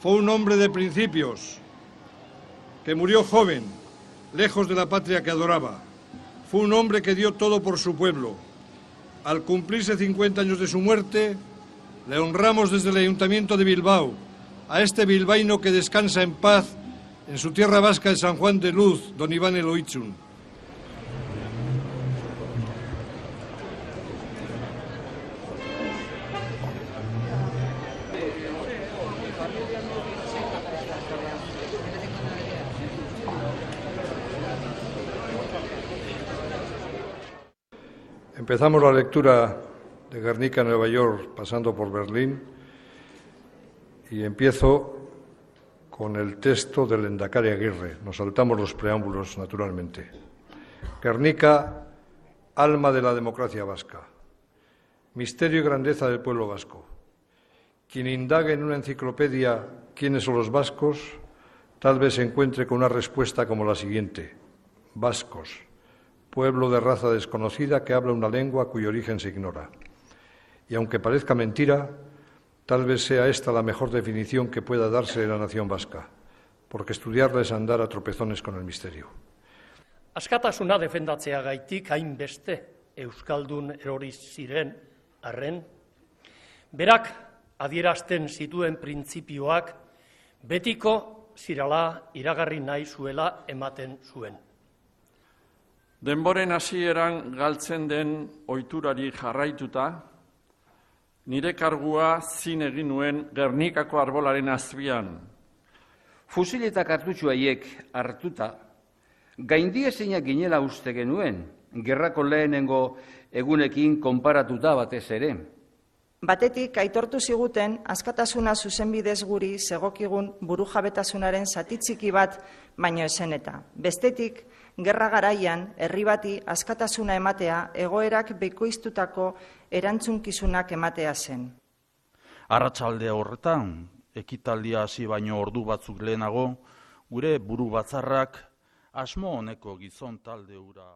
Fue un hombre de principios, que murió joven, lejos de la patria que adoraba. Fue un hombre que dio todo por su pueblo. Al cumplirse 50 años de su muerte, le honramos desde el Ayuntamiento de Bilbao, a este bilbaíno que descansa en paz en su tierra vasca de San Juan de Luz, don Iván Eloitzun. Empezamos la lectura de Guernica, Nueva York, pasando por Berlín, y empiezo con el texto del Lehendakari Aguirre. Nos saltamos los preámbulos, naturalmente. Guernica, alma de la democracia vasca, misterio y grandeza del pueblo vasco. Quien indague en una enciclopedia quiénes son los vascos, tal vez se encuentre con una respuesta como la siguiente: vascos, pueblo de raza desconocida que habla una lengua cuyo origen se ignora. Y aunque parezca mentira, tal vez sea esta la mejor definición que pueda darse de la nación vasca, porque estudiarla es andar a tropezones con el misterio. Askatasuna defendatzeagaitik hainbeste euskaldun erori ziren arren, berak adierazten zituen printzipioak betiko zirala iragarri nahi zuela ematen zuen. Denboren hasieran galtzen den ohiturari jarraituta, nire kargua zin egin nuen Gernikako arbolaren azpian. Fusil eta kartutxo haiek hartuta, gaindiezinak ginela uste genuen, gerrako lehenengo egunekin konparatuta batez ere. Batetik, aitortu ziguten, askatasuna zuzenbidez guri zegokigun burujabetasunaren zati txiki bat baino esen eta. Bestetik, gerra garaian, herri bati askatasuna ematea egoerak bikoiztutako erantzunkizunak ematea zen. Arratsalde horretan, ekitaldia hasi baino ordu batzuk lehenago, gure buru batzarrak asmo honeko gizon talde hura